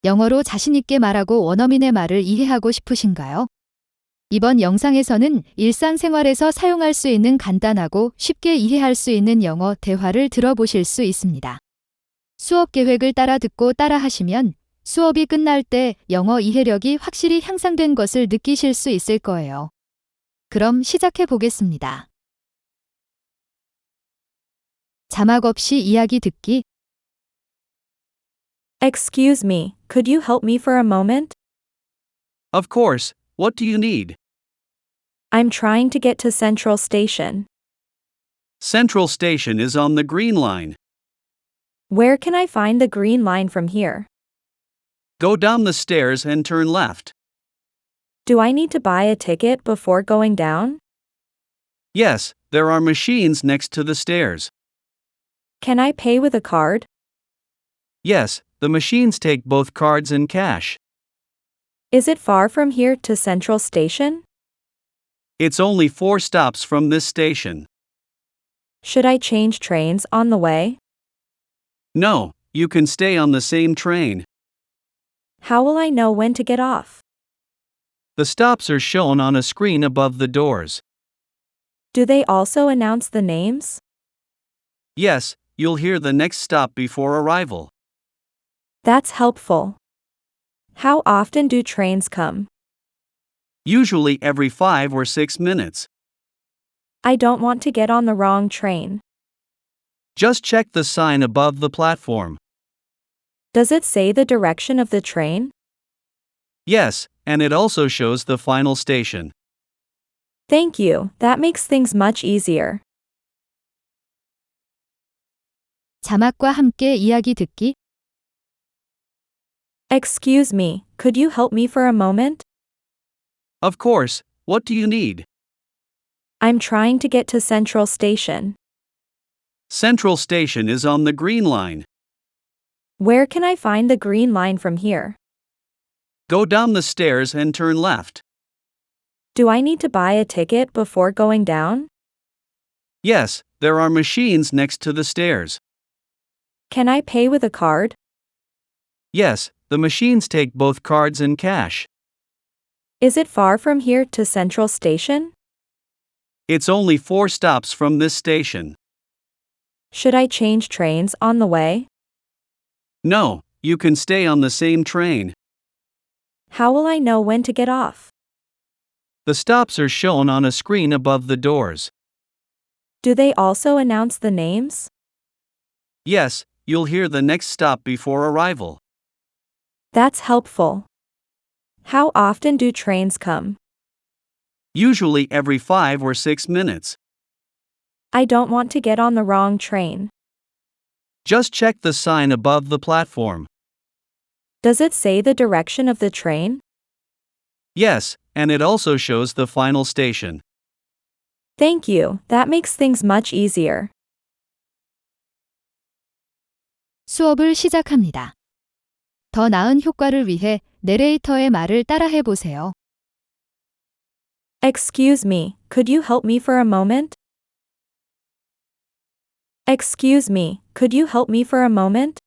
영어로 자신있게 말하고 원어민의 말을 이해하고 싶으신가요? 이번 영상에서는 일상생활에서 사용할 수 있는 간단하고 쉽게 이해할 수 있는 영어 대화를 들어보실 수 있습니다. 수업 계획을 따라 듣고 따라 하시면 수업이 끝날 때 영어 이해력이 확실히 향상된 것을 느끼실 수 있을 거예요. 그럼 시작해 보겠습니다. 자막 없이 이야기 듣기. Excuse me, could you help me for a moment? Of course, what do you need? I'm trying to get to Central Station. Central Station is on the Green Line. Where can I find the Green Line from here? Go down the stairs and turn left. Do I need to buy a ticket before going down? Yes, there are machines next to the stairs. Can I pay with a card? Yes, the machines take both cards and cash. Is it far from here to Central Station? It's only 4 stops from this station. Should I change trains on the way? No, you can stay on the same train. How will I know when to get off? The stops are shown on a screen above the doors. Do they also announce the names? Yes, you'll hear the next stop before arrival. That's helpful. How often do trains come? Usually every 5 or 6 minutes. I don't want to get on the wrong train. Just check the sign above the platform. Does it say the direction of the train? Yes, and it also shows the final station. Thank you, that makes things much easier. 자막과 함께 이야기 듣기. Excuse me, could you help me for a moment? Of course, what do you need? I'm trying to get to Central Station. Central Station is on the Green Line. Where can I find the Green Line from here? Go down the stairs and turn left. Do I need to buy a ticket before going down? Yes, there are machines next to the stairs. Can I pay with a card? Yes, the machines take both cards and cash. Is it far from here to Central Station? It's only 4 stops from this station. Should I change trains on the way? No, you can stay on the same train. How will I know when to get off? The stops are shown on a screen above the doors. Do they also announce the names? Yes, you'll hear the next stop before arrival. That's helpful. How often do trains come? Usually every 5 or 6 minutes. I don't want to get on the wrong train. Just check the sign above the platform. Does it say the direction of the train? Yes, and it also shows the final station. Thank you, that makes things much easier. 수업을 시작합니다. 더 나은 효과를 위해 내레이터의 말을 따라해 보세요. Excuse me, could you help me for a moment? Excuse me, could you help me for a moment?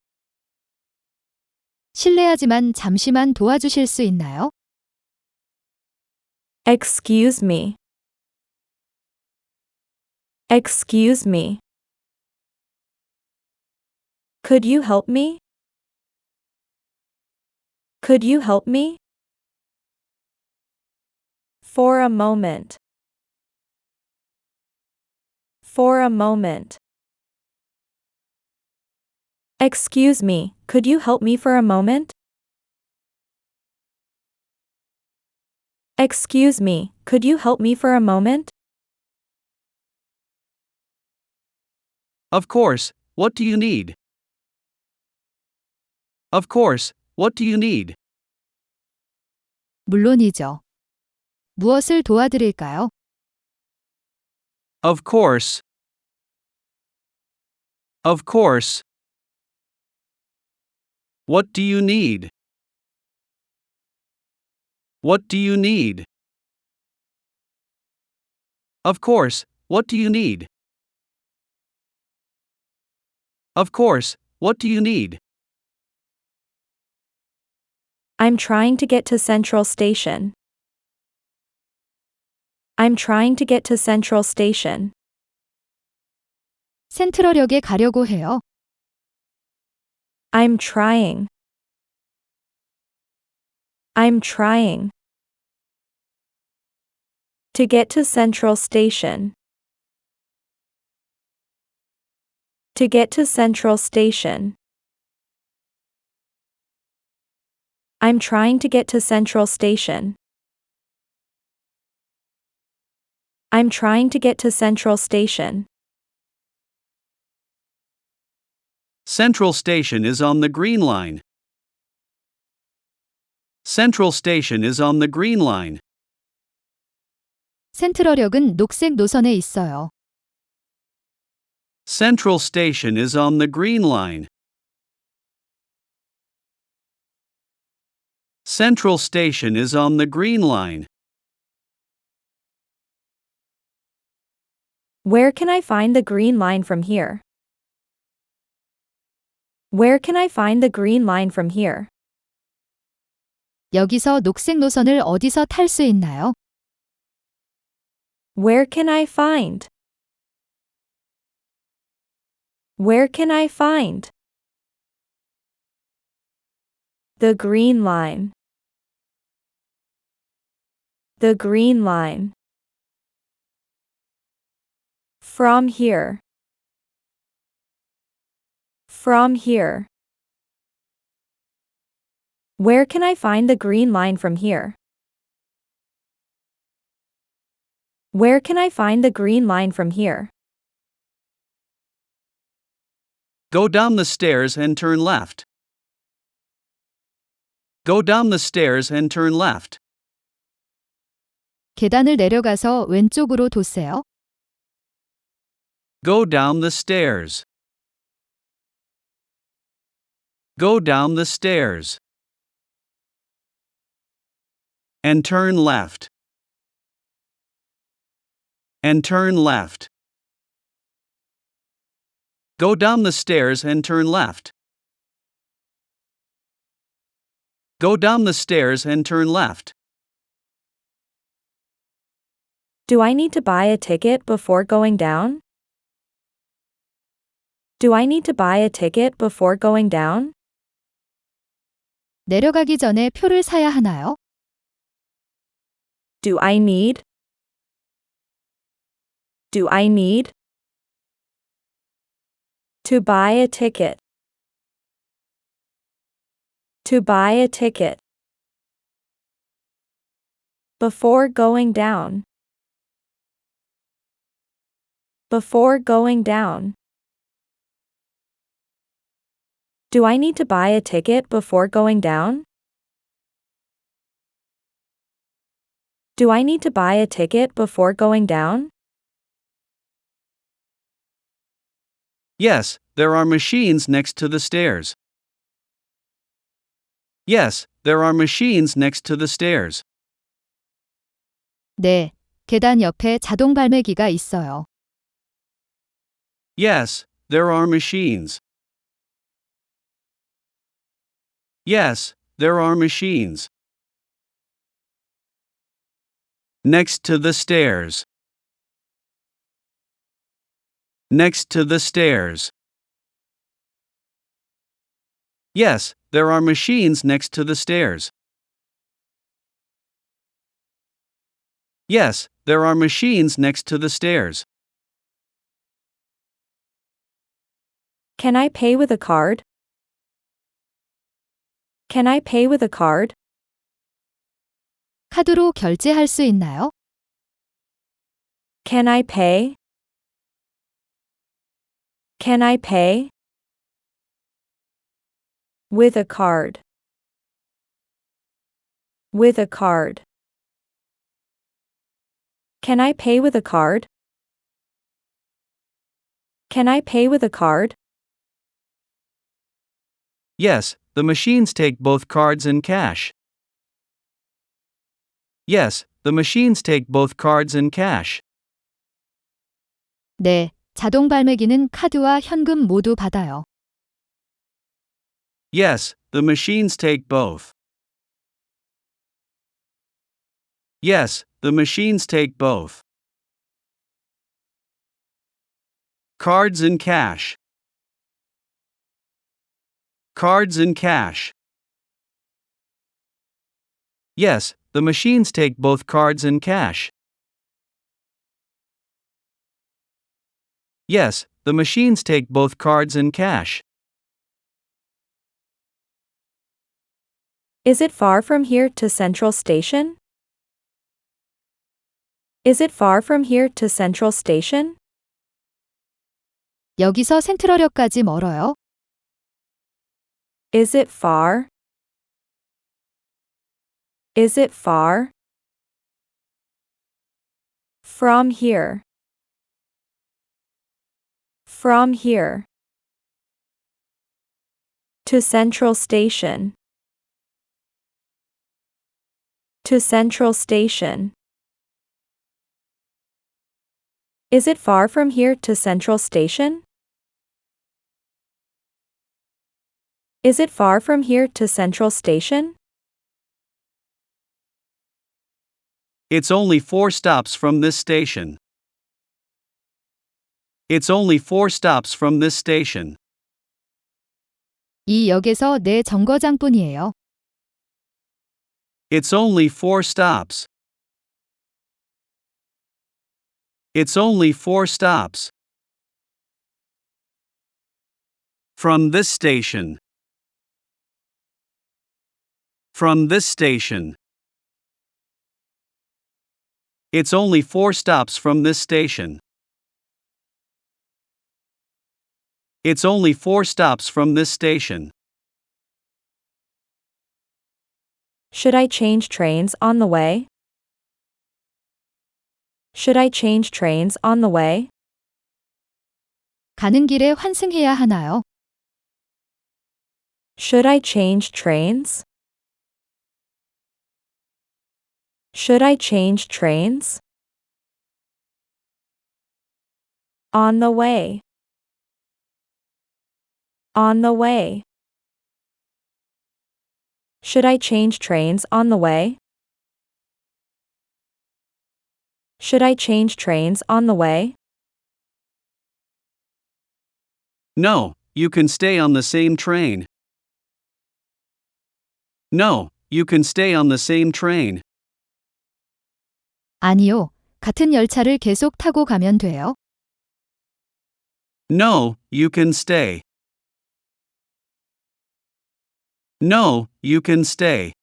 실례하지만 잠시만 도와주실 수 있나요? Excuse me. Excuse me. Could you help me? Could you help me? For a moment. For a moment. Excuse me, could you help me for a moment? Excuse me, could you help me for a moment? Of course, what do you need? Of course, what do you need? 물론이죠. 무엇을 도와드릴까요? Of course. Of course. What do you need? What do you need? Of course, what do you need? Of course, what do you need? I'm trying to get to Central Station. I'm trying to get to Central Station. 센트럴역에 가려고 해요. I'm trying. I'm trying. To get to Central Station. To get to Central Station. I'm trying to get to Central Station. I'm trying to get to Central Station. Central Station is on the Green Line. Central Station is on the Green Line. 센트럴역은 녹색 노선에 있어요. Central Station is on the Green Line. Central Station is on the Green Line. Where can I find the Green Line from here? Where can I find the Green Line from here? 여기서 녹색 노선을 어디서 탈 수 있나요? Where can I find? Where can I find? The Green Line. The Green Line. From here. From here. Where can I find the Green Line from here? Where can I find the Green Line from here? Go down the stairs and turn left. Go down the stairs and turn left. 계단을 내려가서 왼쪽으로 도세요. Go down the stairs. Go down the stairs. And turn left. And turn left. Go down the stairs and turn left. Go down the stairs and turn left. Do I need to buy a ticket before going down? Do I need to buy a ticket before going down? 내려가기 전에 표를 사야 하나요? Do I need? Do I need? To buy a ticket. To buy a ticket. Before going down. Before going down. Do I need to buy a ticket before going down? Do I need to buy a ticket before going down? Yes, there are machines next to the stairs. Yes, there are machines next to the stairs. 네, 계단 옆에 자동 발매기가 있어요. Yes, there are machines. Yes, there are machines. Next to the stairs. Next to the stairs. Yes, there are machines next to the stairs. Yes, there are machines next to the stairs. Can I pay with a card? Can I pay with a card? 카드로 결제할 수 있나요? Can I pay? Can I pay? With a card. With a card. Can I pay with a card? Can I pay with a card? Yes, the machines take both cards and cash. Yes, the machines take both cards and cash. 네, 자동 발매기는 카드와 현금 모두 받아요. Yes, the machines take both. Yes, the machines take both. Cards and cash. Cards and cash. Yes, the machines take both cards and cash. Yes, the machines take both cards and cash. Is it far from here to Central Station? Is it far from here to Central Station? 여기서 센트럴역까지 멀어요? Is it far? Is it far? From here. From here. To Central Station. To Central Station. Is it far from here to Central Station? Is it far from here to Central Station? It's only 4 stops from this station. It's only 4 stops from this station. 이 역에서 네 정거장뿐이에요. It's only 4 stops. It's only 4 stops. From this station. From this station. It's only 4 stops from this station. It's only 4 stops from this station. Should I change trains on the way? Should I change trains on the way? 가는 길에 환승해야 하나요? Should I change trains? Should I change trains? On the way. On the way. Should I change trains on the way? Should I change trains on the way? No, you can stay on the same train. No, you can stay on the same train. 아니요. 같은 열차를 계속 타고 가면 돼요. No, you can stay. No, you can stay.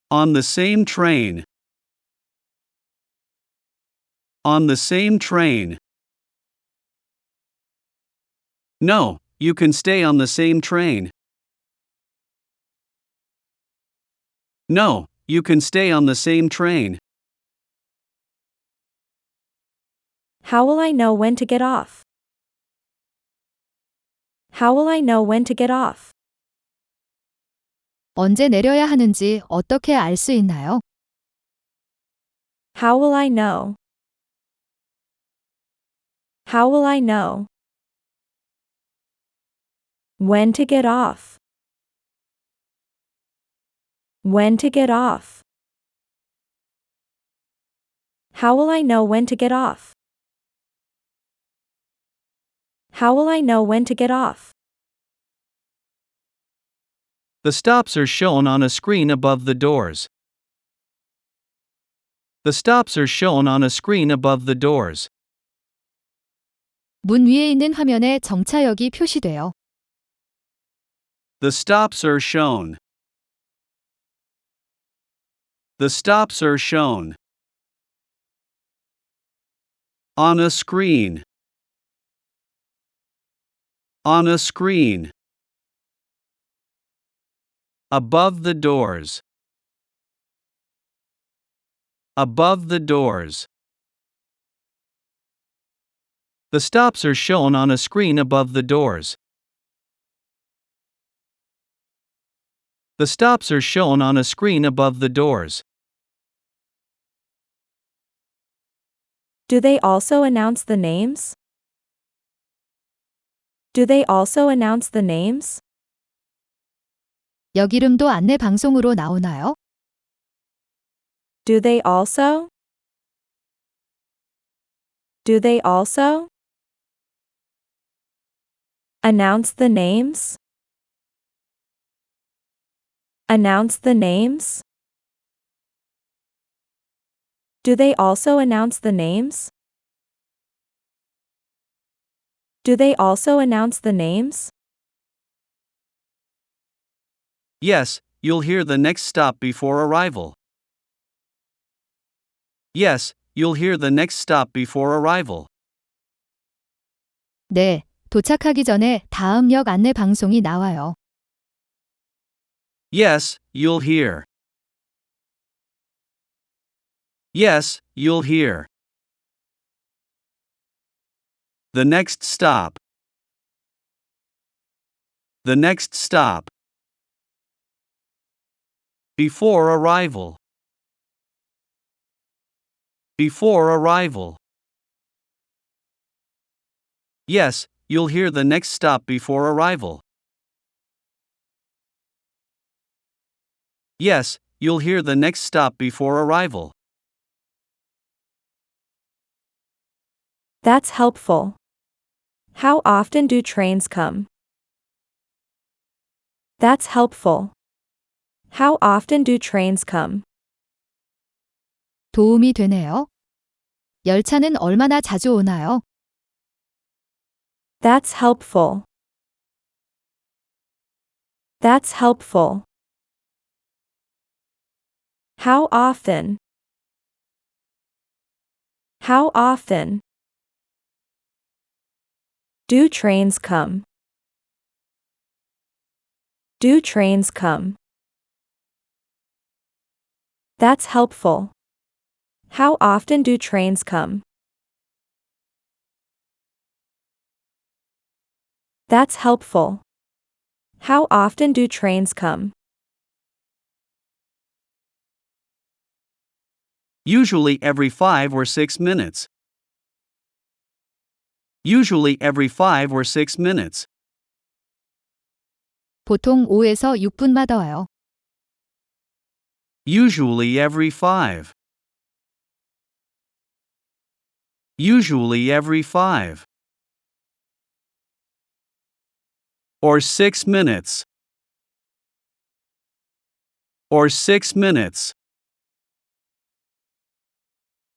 On the same train. On the same train. No, you can stay on the same train. No, you can stay on the same train. How will I know when to get off? How will I know when to get off? 언제 내려야 하는지 어떻게 알 수 있나요? How will I know? How will I know? When to get off? When to get off? How will I know when to get off? How will I know when to get off? The stops are shown on a screen above the doors. The stops are shown on a screen above the doors. 문 위에 있는 화면에 정차역이 표시돼요. The stops are shown. The stops are shown. On a screen. On a screen. Above the doors. Above the doors. The stops are shown on a screen above the doors. The stops are shown on a screen above the doors. Do they also announce the names? Do they also announce the names? 역 이름도 안내 방송으로 나오나요? Do they also? Do they also? Announce the names? Announce the names? Do they also announce the names? Do they also announce the names? Yes, you'll hear the next stop before arrival. Yes, you'll hear the next stop before arrival. 네, 도착하기 전에 다음 역 안내 방송이 나와요. Yes, you'll hear. Yes, you'll hear. The next stop. The next stop. Before arrival. Before arrival. Yes, you'll hear the next stop before arrival. Yes, you'll hear the next stop before arrival. That's helpful. How often do trains come? That's helpful. How often do trains come? 도움이 되네요. 열차는 얼마나 자주 오나요? That's helpful. That's helpful. How often? How often? Do trains come? Do trains come? That's helpful. How often do trains come? That's helpful. How often do trains come? Usually every 5 or 6 minutes. Usually every 5 or 6 minutes. 보통 5에서 6분마다 와요. Usually every 5. Usually every 5. Or 6 minutes. Or 6 minutes.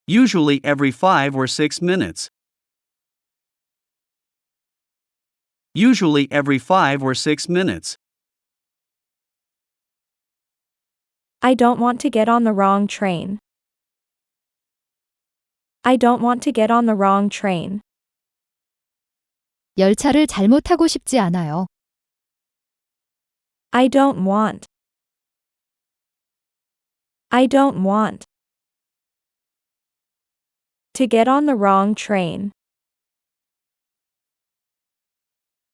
Usually every 5 or 6 minutes. Usually every 5 or 6 minutes. I don't want to get on the wrong train. I don't want to get on the wrong train. 열차를 잘못 타고 싶지 않아요. I don't want. I don't want. To get on the wrong train.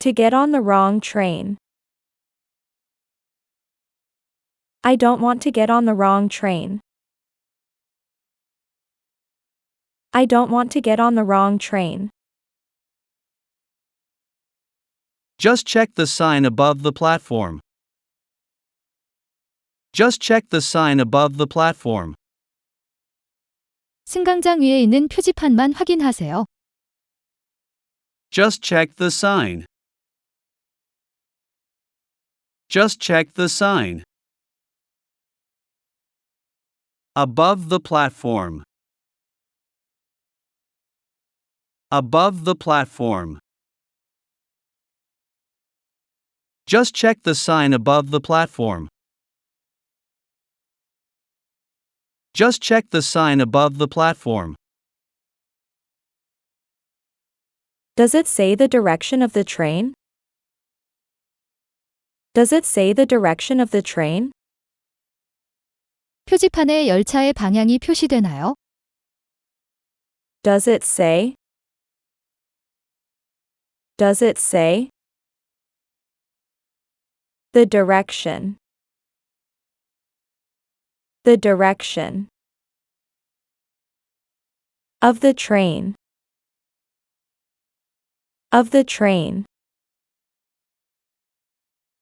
To get on the wrong train. I don't want to get on the wrong train. I don't want to get on the wrong train. Just check the sign above the platform. Just check the sign above the platform. 승강장 위에 있는 표지판만 확인하세요. Just check the sign. Just check the sign. Above the platform. Above the platform. Just check the sign above the platform. Just check the sign above the platform. Does it say the direction of the train? Does it say the direction of the train? 표지판에 열차의 방향이 표시되나요? Does it say? Does it say? The direction. The direction. Of the train. Of the train.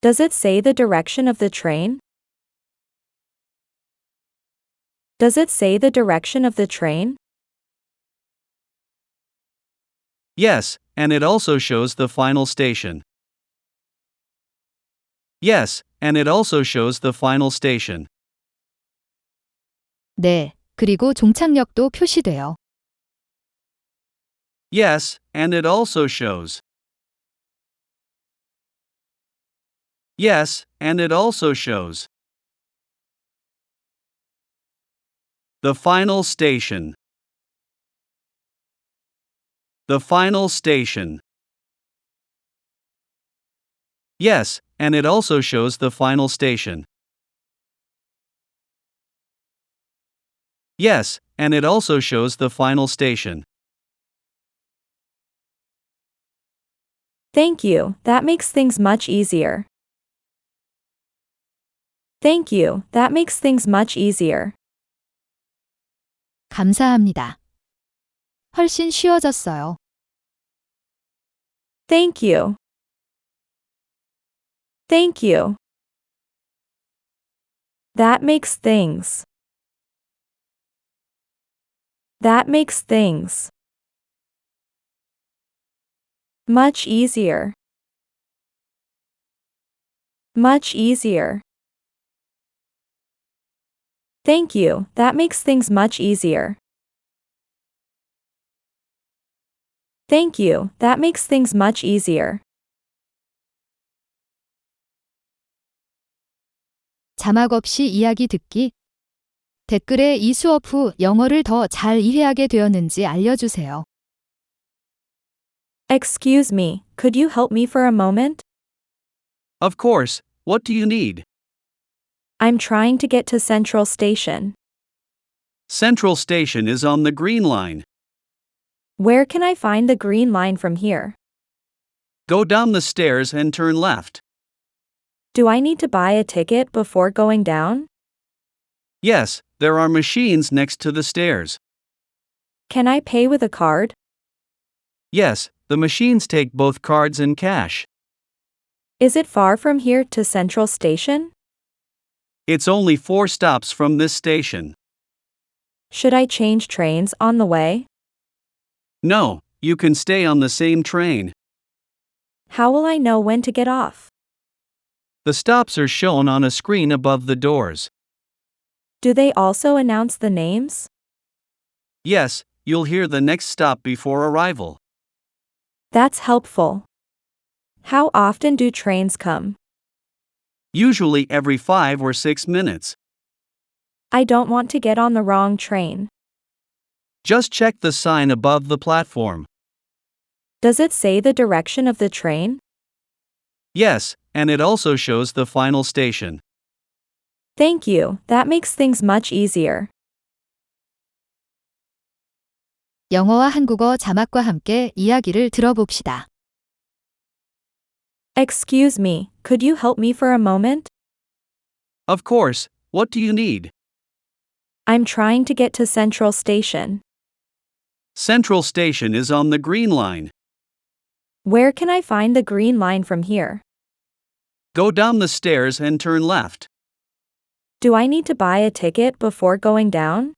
Does it say the direction of the train? Does it say the direction of the train? Yes, and it also shows the final station. Yes, and it also shows the final station. 네, 그리고 종착역도 표시돼요. Yes, and it also shows. Yes, and it also shows. The final station. The final station. Yes, and it also shows the final station. Yes, and it also shows the final station. Thank you, that makes things much easier. Thank you, that makes things much easier. 감사합니다. 훨씬 쉬워졌어요. Thank you. Thank you. That makes things. That makes things much easier. Much easier. Thank you, that makes things much easier. Thank you, that makes things much easier. 자막 없이 이야기 듣기. 댓글에 이 수업 후 영어를 더 잘 이해하게 되었는지 알려주세요. Excuse me, could you help me for a moment? Of course, what do you need? I'm trying to get to Central Station. Central Station is on the Green Line. Where can I find the Green Line from here? Go down the stairs and turn left. Do I need to buy a ticket before going down? Yes, there are machines next to the stairs. Can I pay with a card? Yes, the machines take both cards and cash. Is it far from here to Central Station? It's only 4 stops from this station. Should I change trains on the way? No, you can stay on the same train. How will I know when to get off? The stops are shown on a screen above the doors. Do they also announce the names? Yes, you'll hear the next stop before arrival. That's helpful. How often do trains come? Usually every 5 or 6 minutes. I don't want to get on the wrong train. Just check the sign above the platform. Does it say the direction of the train? Yes, and it also shows the final station. Thank you, that makes things much easier. 영어와 한국어 자막과 함께 이야기를 들어봅시다. Excuse me, could you help me for a moment? Of course, what do you need? I'm trying to get to Central Station. Central Station is on the Green Line. Where can I find the Green Line from here? Go down the stairs and turn left. Do I need to buy a ticket before going down?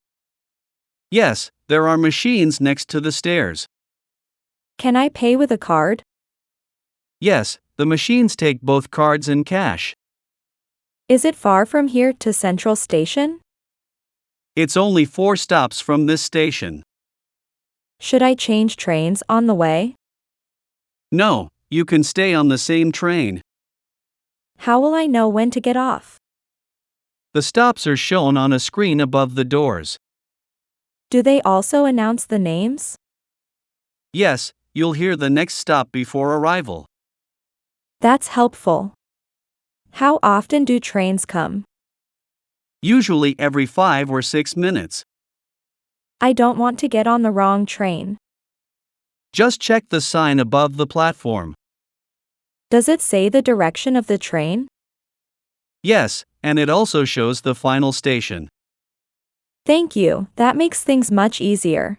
Yes, there are machines next to the stairs. Can I pay with a card? Yes, the machines take both cards and cash. Is it far from here to Central Station? It's only 4 stops from this station. Should I change trains on the way? No, you can stay on the same train. How will I know when to get off? The stops are shown on a screen above the doors. Do they also announce the names? Yes, you'll hear the next stop before arrival. That's helpful. How often do trains come? Usually every 5 or 6 minutes. I don't want to get on the wrong train. Just check the sign above the platform. Does it say the direction of the train? Yes, and it also shows the final station. Thank you, that makes things much easier.